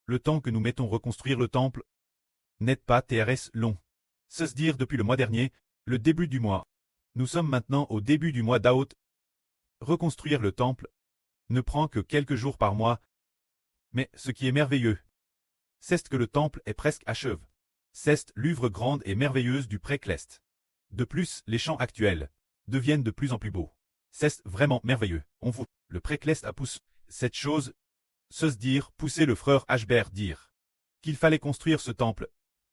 Le temps que nous mettons reconstruire le temple n'est pas TRS long. Se dire depuis le mois dernier, le début du mois. Nous sommes maintenant au début du mois d'août. Reconstruire le temple ne prend que quelques jours par mois. Mais ce qui est merveilleux, c'est que le temple est presque achevé. C'est l'œuvre grande et merveilleuse du pré Clest. De plus, les chants actuels deviennent de plus en plus beaux. C'est vraiment merveilleux. On vous, le pré Clest a poussé cette chose, se dire, pousser le frère Ashbert dire qu'il fallait construire ce temple.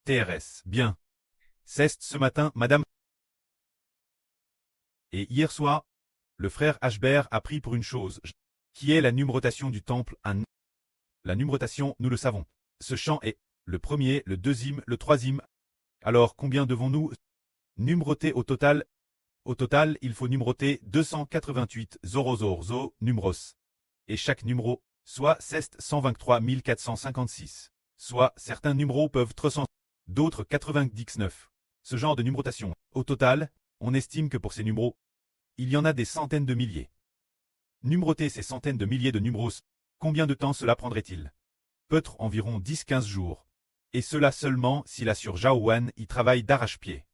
TRS, bien. C'est ce matin, madame. Et hier soir, le frère Ashbert a pris pour une chose, qui est la numérotation du temple. La numérotation, nous le savons. Ce chant est le premier, le deuxième, le troisième. Alors combien devons-nous numéroter au total? Au total, il faut numéroter 288 zo numéros. Et chaque numéro, soit 123 456. Soit certains numéros peuvent 300, d'autres 99. Ce genre de numérotation. Au total, on estime que pour ces numéros, il y en a des centaines de milliers. Numéroter ces centaines de milliers de numéros, combien de temps cela prendrait-il? Peut-être environ 10-15 jours. Et cela seulement si la sur Jaowan y travaille d'arrache-pied.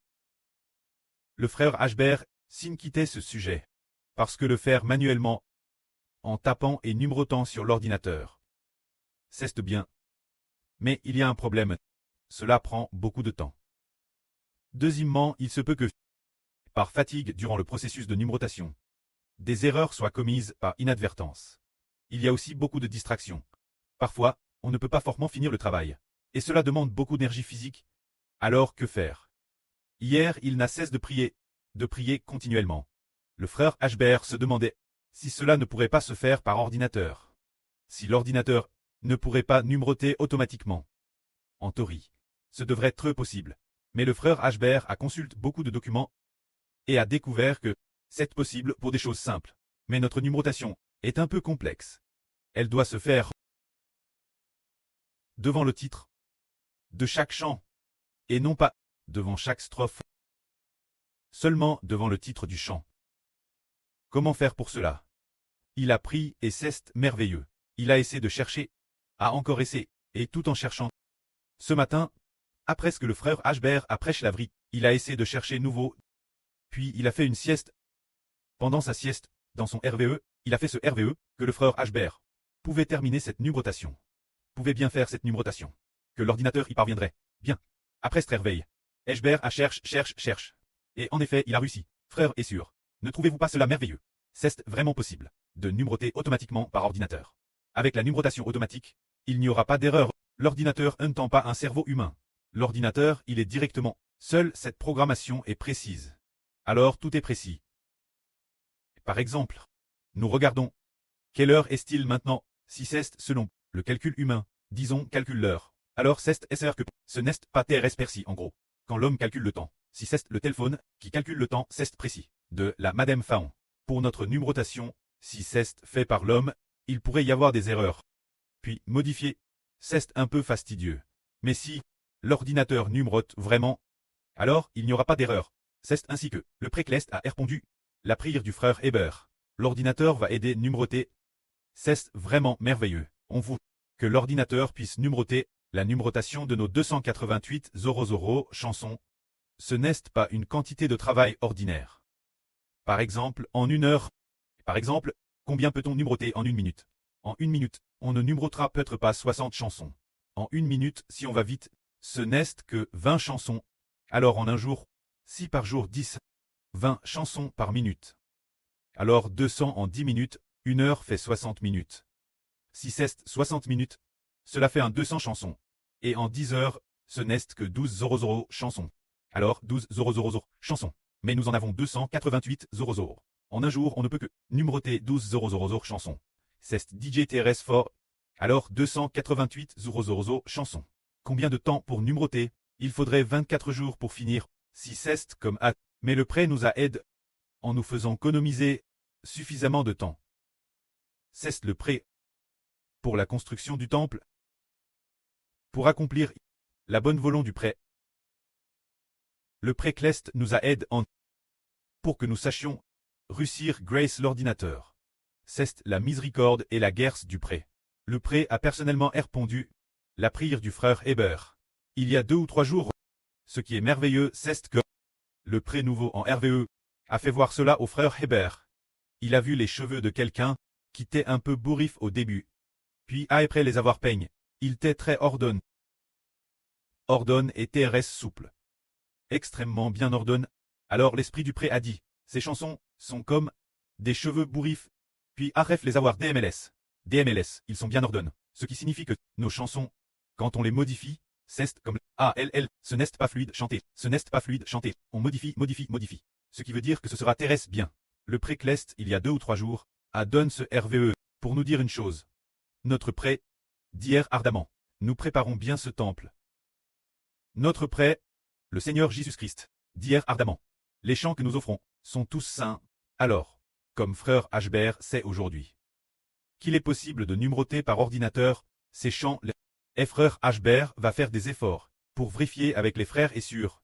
Le frère Ashbert s'in quittait ce sujet. Parce que le faire manuellement, en tapant et numérotant sur l'ordinateur, c'est bien. Mais il y a un problème. Cela prend beaucoup de temps. Deuxièmement, il se peut que, par fatigue durant le processus de numérotation, des erreurs soient commises par inadvertance. Il y a aussi beaucoup de distractions. Parfois, on ne peut pas fortement finir le travail. Et cela demande beaucoup d'énergie physique. Alors que faire? Hier, il n'a cessé de prier continuellement. Le frère Ashbert se demandait si cela ne pourrait pas se faire par ordinateur. Si l'ordinateur ne pourrait pas numéroter automatiquement. En théorie, ce devrait être possible. Mais le frère Ashbert a consulté beaucoup de documents et a découvert que c'est possible pour des choses simples. Mais notre numérotation est un peu complexe. Elle doit se faire devant le titre de chaque chant, et non pas devant chaque strophe, seulement devant le titre du chant. Comment faire pour cela? Il a pris et c'est merveilleux. Il a essayé de chercher, a encore essayé, et tout en cherchant. Ce matin, après ce que le frère Ashbert a prêché la vraie, il a essayé de chercher nouveau, puis il a fait une sieste. Pendant sa sieste, dans son RVE, il a fait ce RVE, que le frère Ashbert pouvait terminer cette numérotation. Pouvait bien faire cette numérotation. Que l'ordinateur y parviendrait. Bien. Après ce réveil, Ashbert a cherche. Et en effet, il a réussi. Frère est sûr. Ne trouvez-vous pas cela merveilleux? C'est vraiment possible de numéroter automatiquement par ordinateur. Avec la numérotation automatique, il n'y aura pas d'erreur. L'ordinateur n'entend pas un cerveau humain. L'ordinateur, il est directement. Seule cette programmation est précise. Alors tout est précis. Par exemple, nous regardons. Quelle heure est-il maintenant? Si c'est selon le calcul humain, disons calcule l'heure. Alors c'est SR que ce n'est pas TRS précis en gros. Quand l'homme calcule le temps, si c'est le téléphone qui calcule le temps, c'est précis. De la Madame Faon. Pour notre numérotation, si c'est fait par l'homme, il pourrait y avoir des erreurs. Puis modifier, c'est un peu fastidieux. Mais si l'ordinateur numérote vraiment, alors il n'y aura pas d'erreur. C'est ainsi que le pré-Clest a répondu. La prière du frère Hébert. L'ordinateur va aider numéroter. C'est vraiment merveilleux. On veut que l'ordinateur puisse numéroter la numérotation de nos 288 chansons. Ce n'est pas une quantité de travail ordinaire. Par exemple, en une heure. Par exemple, combien peut-on numéroter en une minute? En une minute, on ne numérotera peut-être pas 60 chansons. En une minute, si on va vite, ce n'est que 20 chansons. Alors en un jour, si par jour 10, 20 chansons par minute. Alors 200 en 10 minutes, une heure fait 60 minutes. Si c'est 60 minutes, cela fait un 200 chansons. Et en 10 heures, ce n'est que 12 chansons. Alors 12 chansons. Mais nous en avons 288 En un jour, on ne peut que numéroter 12 chansons. C'est DJ TRS fort. Alors 288 chansons. Combien de temps pour numéroter? Il faudrait 24 jours pour finir. Si c'est comme A. Mais le prêt nous a aidé en nous faisant économiser suffisamment de temps. C'est le prêt pour la construction du temple. Pour accomplir la bonne volonté du prêt. Le prêt Clest nous a aidé en pour que nous sachions réussir Grace l'ordinateur. C'est la miséricorde et la guerre du prêt. Le prêt a personnellement répondu La prière du frère Hébert. Il y a 2 ou 3 jours. Ce qui est merveilleux, c'est que le pré nouveau en RVE a fait voir cela au frère Hébert. Il a vu les cheveux de quelqu'un qui était un peu bourrif au début. Puis après les avoir peignés, il était très ordonne. Ordonne et TRS souple. Extrêmement bien ordonne. Alors l'esprit du pré a dit, ces chansons sont comme des cheveux bourrifs. Puis arrête les avoir DMLS. DMLS, ils sont bien ordonnes. Ce qui signifie que nos chansons, quand on les modifie, c'est comme ALL, ce n'est pas fluide chanté, ce n'est pas fluide chanté. On modifie. Ce qui veut dire que ce sera TRS bien. Le pré Clest, il y a 2 ou 3 jours, a donné ce RVE pour nous dire une chose. Notre pré, d'hier ardemment, nous préparons bien ce temple. Notre pré, le Seigneur Jésus-Christ, d'hier ardemment. Les chants que nous offrons sont tous saints. Alors, comme frère Ashbert sait aujourd'hui, qu'il est possible de numéroter par ordinateur ces chants, et frère Ashbert va faire des efforts pour vérifier avec les frères et sœurs.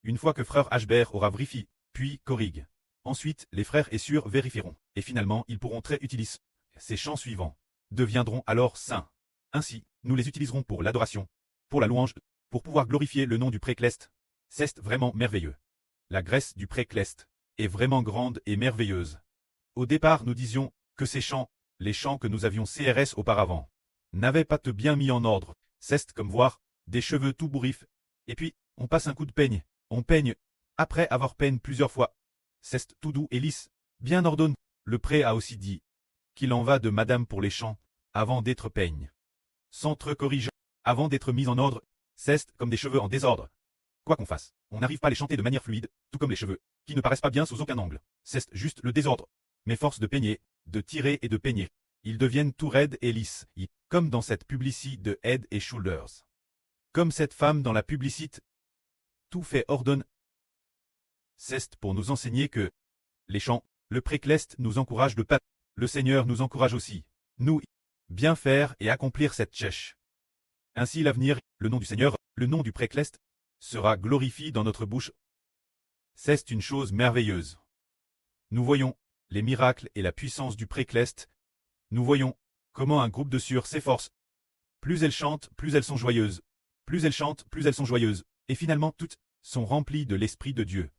Une fois que frère Ashbert aura vérifié, puis corrige. Ensuite, les frères et sœurs vérifieront, et finalement ils pourront très utiliser. Ces chants suivants deviendront alors saints. Ainsi, nous les utiliserons pour l'adoration, pour la louange, pour pouvoir glorifier le nom du pré Clest. C'est vraiment merveilleux. La graisse du pré Clest est vraiment grande et merveilleuse. Au départ, nous disions que ces chants, les chants que nous avions CRS auparavant, n'avaient pas tout bien mis en ordre. C'est comme voir des cheveux tout bourrifs. Et puis, on passe un coup de peigne. On peigne, après avoir peigné plusieurs fois. C'est tout doux et lisse, bien ordonné. Le pré a aussi dit qu'il en va de madame pour les chants, avant d'être peigne. Centre corrige, avant d'être mis en ordre, c'est comme des cheveux en désordre. Quoi qu'on fasse, on n'arrive pas à les chanter de manière fluide, tout comme les cheveux, qui ne paraissent pas bien sous aucun angle. C'est juste le désordre. Mais force de peigner, de tirer et de peigner, ils deviennent tout raides et lisses, comme dans cette publicité de Head & Shoulders. Comme cette femme dans la publicité. Tout fait ordonne. C'est pour nous enseigner que les chants, le pré Clest nous encourage de pas. Le Seigneur nous encourage aussi, nous, bien faire et accomplir cette tchèche. Ainsi l'avenir, le nom du Seigneur, le nom du pré Clest, sera glorifié dans notre bouche. C'est une chose merveilleuse. Nous voyons les miracles et la puissance du pré Clest. Nous voyons comment un groupe de sœurs s'efforce. Plus elles chantent, plus elles sont joyeuses. Plus elles chantent, plus elles sont joyeuses. Et finalement, toutes sont remplies de l'Esprit de Dieu.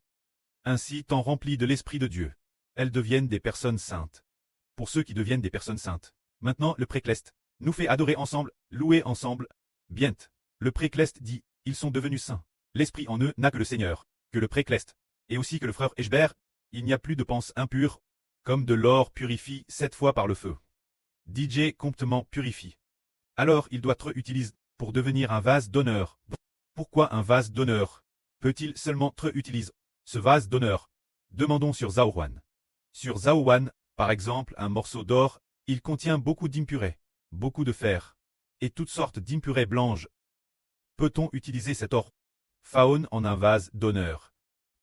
Ainsi, tant remplies de l'Esprit de Dieu, elles deviennent des personnes saintes. Pour ceux qui deviennent des personnes saintes. Maintenant, le pré Clest nous fait adorer ensemble, louer ensemble. Bien. Le pré Clest dit, ils sont devenus saints. L'Esprit en eux n'a que le Seigneur, que le pré Clest, et aussi que le frère Eshbert. Il n'y a plus de pensées impures, comme de l'or purifie 7 fois par le feu. DJ comptement purifie. Alors il doit être utilisé pour devenir un vase d'honneur. Pourquoi un vase d'honneur peut-il seulement être utilisé ce vase d'honneur? Demandons sur Zaowan. Sur Zaowan, par exemple, un morceau d'or, il contient beaucoup d'impurés, beaucoup de fer, et toutes sortes d'impurés blanches. Peut-on utiliser cet or Faon en un vase d'honneur?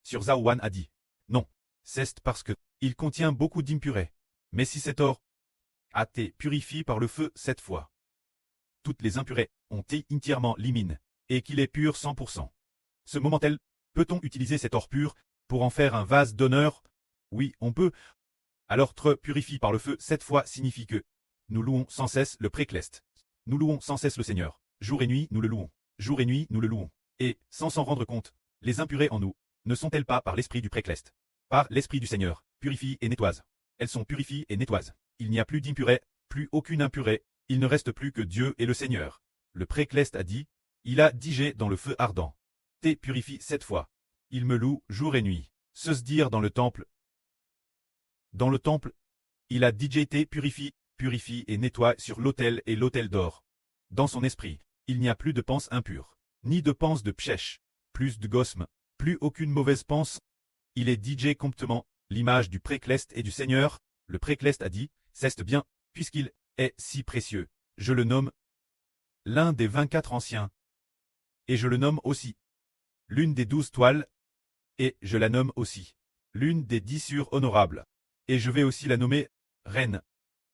Sur Zaowan a dit, non, c'est parce que il contient beaucoup d'impurés. Mais si cet or a été purifié par le feu 7 fois, toutes les impurés ont été entièrement limines, et qu'il est pur 100%. Ce moment-là, peut-on utiliser cet or pur pour en faire un vase d'honneur? Oui, on peut. Alors être purifié par le feu 7 fois signifie que nous louons sans cesse le pré Clest. Nous louons sans cesse le Seigneur. Jour et nuit, nous le louons. Jour et nuit, nous le louons. Et, sans s'en rendre compte, les impurés en nous ne sont-elles pas par l'esprit du pré Clest, par l'esprit du Seigneur, purifient et nettoient. Elles sont purifiées et nettoient. Il n'y a plus d'impurés, plus aucune impurée, il ne reste plus que Dieu et le Seigneur. Le pré Clest a dit, il a digé dans le feu ardent. T'es purifie 7 fois. Il me loue jour et nuit. Se dire dans le temple. Dans le temple, il a digété purifie et nettoie sur l'autel et l'autel d'or. Dans son esprit, il n'y a plus de pense impure, ni de pense de pchèche, plus de gosme, plus aucune mauvaise pense. Il est digé comptement, l'image du pré Clest et du Seigneur. Le pré Clest a dit, c'est bien, puisqu'il est si précieux. Je le nomme l'un des 24 anciens. Et je le nomme aussi l'une des 12 toiles. Et je la nomme aussi l'une des 10 sures honorables. Et je vais aussi la nommer reine.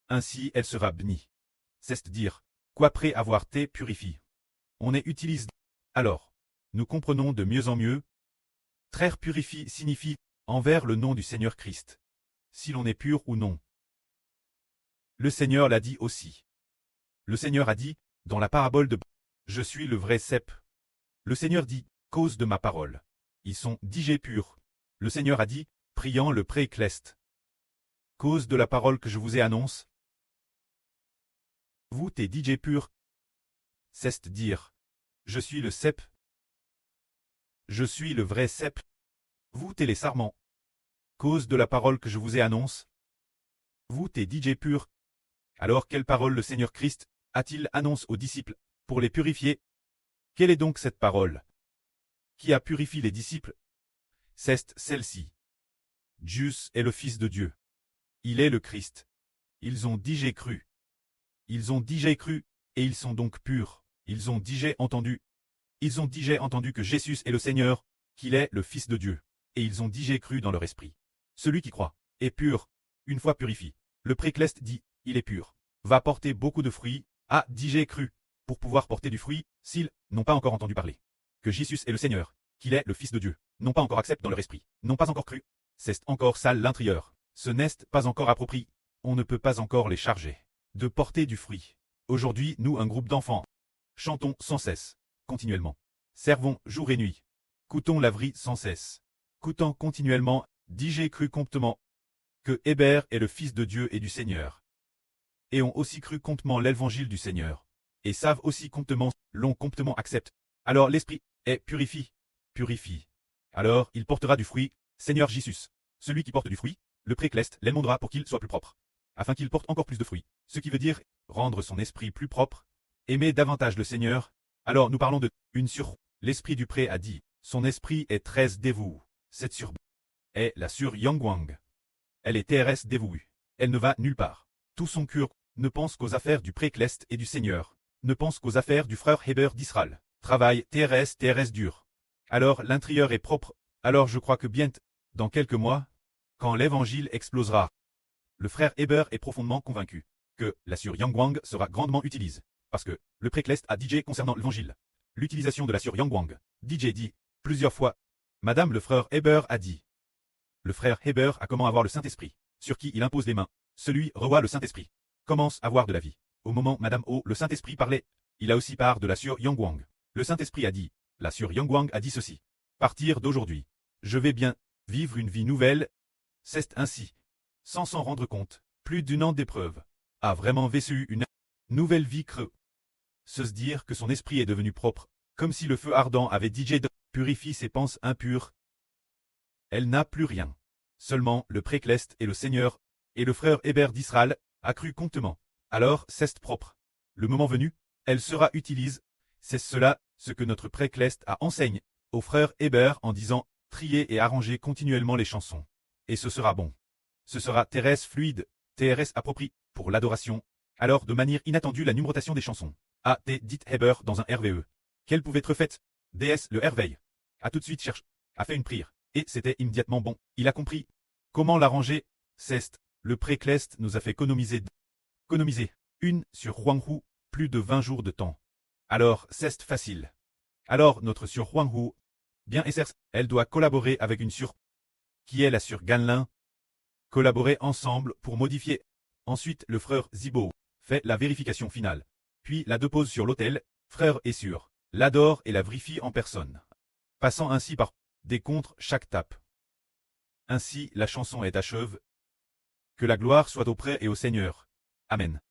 Ainsi elle sera bénie. C'est-à-dire, qu'après avoir été purifié, on est utilise. Alors, nous comprenons de mieux en mieux. Traire purifie signifie envers le nom du Seigneur Christ. Si l'on est pur ou non. Le Seigneur l'a dit aussi. Le Seigneur a dit, dans la parabole de Je suis le vrai cep. Le Seigneur dit, cause de ma parole. Ils sont digés purs. Le Seigneur a dit, priant le précleste. Cause de la parole que je vous ai annonce. Vous t'es digés purs. Cest dire. Je suis le cep. Je suis le vrai cep. Vous t'es les sarments. Cause de la parole que je vous ai annonce. Vous t'es digés purs. Alors quelle parole le Seigneur Christ a-t-il annonce aux disciples pour les purifier? Quelle est donc cette parole qui a purifié les disciples? C'est celle-ci. Dieu est le Fils de Dieu. Il est le Christ. Ils ont dit j'ai cru. Ils ont dit j'ai cru, et ils sont donc purs. Ils ont dit j'ai entendu. Ils ont dit j'ai entendu que Jésus est le Seigneur, qu'il est le Fils de Dieu. Et ils ont dit j'ai cru dans leur esprit. Celui qui croit est pur, une fois purifié. Le précleste dit, il est pur. Va porter beaucoup de fruits, a dit j'ai cru, pour pouvoir porter du fruit, s'ils n'ont pas encore entendu parler. Que Jésus est le Seigneur, qu'il est le Fils de Dieu, n'ont pas encore accepté dans leur esprit, n'ont pas encore cru. C'est encore sale l'intérieur. Ce n'est pas encore approprié. On ne peut pas encore les charger de porter du fruit. Aujourd'hui, nous, un groupe d'enfants, chantons sans cesse, continuellement. Servons jour et nuit. Coûtons la vie sans cesse. Coûtant continuellement, dis j'ai cru comptement que Hébert est le Fils de Dieu et du Seigneur. Et ont aussi cru comptement l'évangile du Seigneur. Et savent aussi comptement, l'ont comptement accepte. Alors l'esprit est purifie. Alors il portera du fruit, Seigneur Jésus. Celui qui porte du fruit, le précleste l'émondera pour qu'il soit plus propre. Afin qu'il porte encore plus de fruits. Ce qui veut dire, rendre son esprit plus propre, aimer davantage le Seigneur. Alors nous parlons de une sur. L'esprit du pré a dit, son esprit est très dévoué. Cette sur est la sur Yangwang. Elle est TRS dévouée. Elle ne va nulle part. Tout son cœur ne pense qu'aux affaires du précleste et du Seigneur. Ne pense qu'aux affaires du frère Hébert d'Israël. Travail TRS dur. Alors l'intérieur est propre. Alors je crois que bientôt, dans quelques mois, quand l'évangile explosera, le frère Hébert est profondément convaincu que la sur Yangwang sera grandement utilisée. Parce que le précleste a DJ concernant l'évangile. L'utilisation de la sur Yangwang. DJ dit plusieurs fois. Madame le frère Hébert a dit. Le frère Hébert a comment avoir le Saint-Esprit, sur qui il impose les mains. Celui revoit le Saint-Esprit. Commence à avoir de la vie. Au moment Madame O, le Saint-Esprit parlait, il a aussi part de la sur Yangwang. Le Saint-Esprit a dit, la sur Yangwang a dit ceci. Partir d'aujourd'hui, je vais bien vivre une vie nouvelle. C'est ainsi. Sans s'en rendre compte, plus d'un an d'épreuve, a vraiment vécu une nouvelle vie creux. Se dire que son esprit est devenu propre, comme si le feu ardent avait DJ de purifie ses pensées impures. Elle n'a plus rien. Seulement le précleste et le Seigneur, et le frère Hébert d'Israël, a cru comptement. Alors c'est propre. Le moment venu, elle sera utilisée. C'est cela, ce que notre précleste a enseigne au frère Hébert en disant, trier et arranger continuellement les chansons. Et ce sera bon. Ce sera TRS fluide, TRS approprié, pour l'adoration. Alors de manière inattendue la numérotation des chansons a été dite Hébert dans un RVE. Qu'elle pouvait être faite. DS le RVE. A tout de suite cherché. A fait une prière. Et c'était immédiatement bon. Il a compris. Comment l'arranger. C'est. Le précleste nous a fait économiser. Une sur Huanghu, plus de 20 jours de temps. Alors c'est facile. Alors notre sur Huanghu, bien exerce, elle doit collaborer avec une sur. Qui est la sur Ganlin. Collaborer ensemble pour modifier. Ensuite le frère Zibo fait la vérification finale. Puis la dépose sur l'autel, frère est sûr, l'adore et la vérifie en personne. Passant ainsi par des contre chaque tape. Ainsi la chanson est achevée. Que la gloire soit auprès et au Seigneur. Amen.